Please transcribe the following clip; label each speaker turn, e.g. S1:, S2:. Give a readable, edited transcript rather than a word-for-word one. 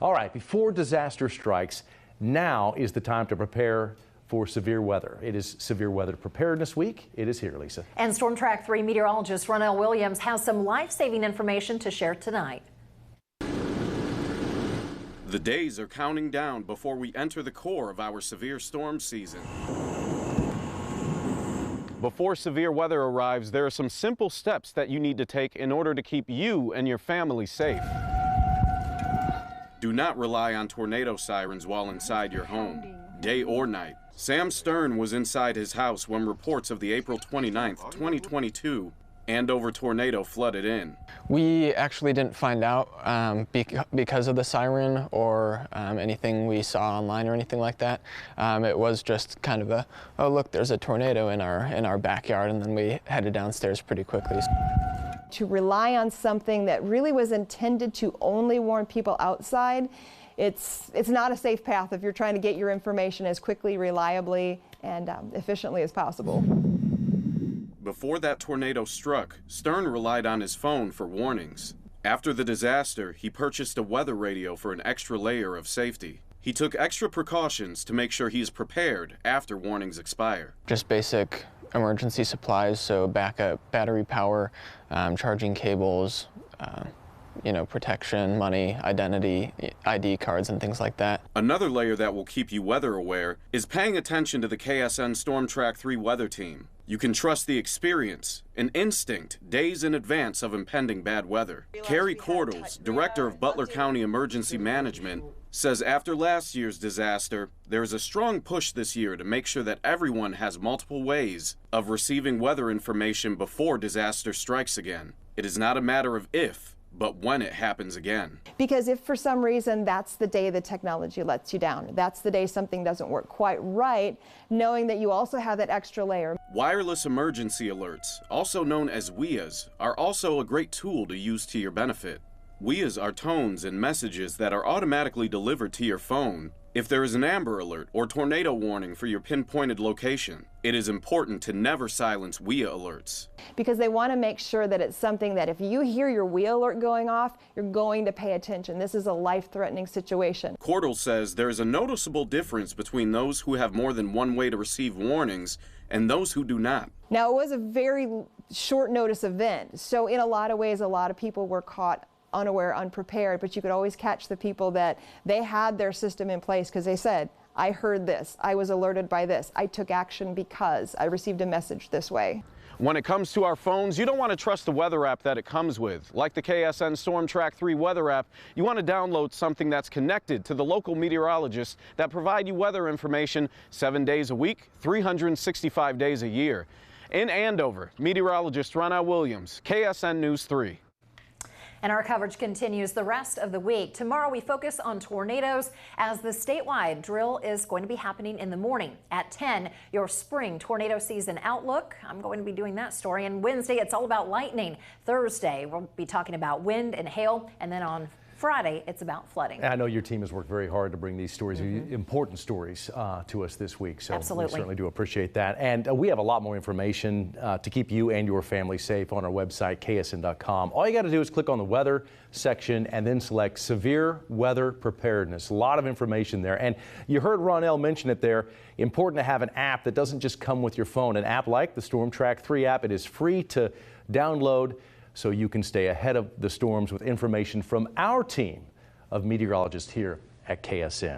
S1: All right, before disaster strikes, now is the time to prepare for severe weather. It is Severe Weather Preparedness Week. It is here, Lisa.
S2: And Storm Track 3 meteorologist Ronell Williams has some life-saving information to share tonight.
S3: The days are counting down before we enter the core of our severe storm season. Before severe weather arrives, there are some simple steps that you need to take in order to keep you and your family safe. Do not rely on tornado sirens while inside your home, day or night. Sam Stern was inside his house when reports of the April 29th, 2022 Andover tornado flooded in.
S4: We actually didn't find out because of the siren or anything we saw online or anything like that. It was just kind of a, oh look, there's a tornado in our backyard, and then we headed downstairs pretty quickly.
S5: To rely on something that really was intended to only warn people outside, it's not a safe path if you're trying to get your information as quickly, reliably, and efficiently as possible.
S3: Before that tornado struck, Stern relied on his phone for warnings. After the disaster, he purchased a weather radio for an extra layer of safety. He took extra precautions to make sure he is prepared after warnings expire.
S4: Just basic emergency supplies, so backup battery power, charging cables, protection, money, identity, ID cards, and things like that.
S3: Another layer that will keep you weather aware is paying attention to the KSN Storm Track 3 weather team. You can trust the experience and instinct days in advance of impending bad weather. Carrie Cordles, director of Butler County Emergency Management, says after last year's disaster, there is a strong push this year to make sure that everyone has multiple ways of receiving weather information before disaster strikes again. It is not a matter of if, but when it happens again.
S5: Because if for some reason that's the day the technology lets you down, that's the day something doesn't work quite right, knowing that you also have that extra layer.
S3: Wireless emergency alerts, also known as WEAs, are also a great tool to use to your benefit. WEAs are tones and messages that are automatically delivered to your phone if there is an Amber Alert or tornado warning for your pinpointed location. It is important to never silence WEA alerts.
S5: Because they want to make sure that it's something that if you hear your WEA alert going off, you're going to pay attention. This is a life-threatening situation.
S3: Cordell says there is a noticeable difference between those who have more than one way to receive warnings and those who do not.
S5: Now, it was a very short notice event, so in a lot of ways, a lot of people were caught unaware, unprepared, but you could always catch the people that they had their system in place because they said, I heard this, I was alerted by this, I took action because I received a message this way.
S3: When it comes to our phones, you don't want to trust the weather app that it comes with. Like the KSN Storm Track 3 weather app, you want to download something that's connected to the local meteorologists that provide you weather information 7 days a week, 365 days a year. In Andover, meteorologist Ronell Williams, KSN News 3.
S2: And our coverage continues the rest of the week. Tomorrow we focus on tornadoes as the statewide drill is going to be happening in the morning. At 10, your spring tornado season outlook. I'm going to be doing that story. And Wednesday, it's all about lightning. Thursday, we'll be talking about wind and hail. And then on Friday, it's about flooding.
S1: I know your team has worked very hard to bring these stories, important stories, to us this week. So
S2: absolutely.
S1: We certainly do appreciate that. And we have a lot more information to keep you and your family safe on our website, ksn.com. All you got to do is click on the weather section and then select Severe Weather Preparedness. A lot of information there. And you heard Ronell mention it there. Important to have an app that doesn't just come with your phone. An app like the Storm Track 3 app. It is free to download, so you can stay ahead of the storms with information from our team of meteorologists here at KSN.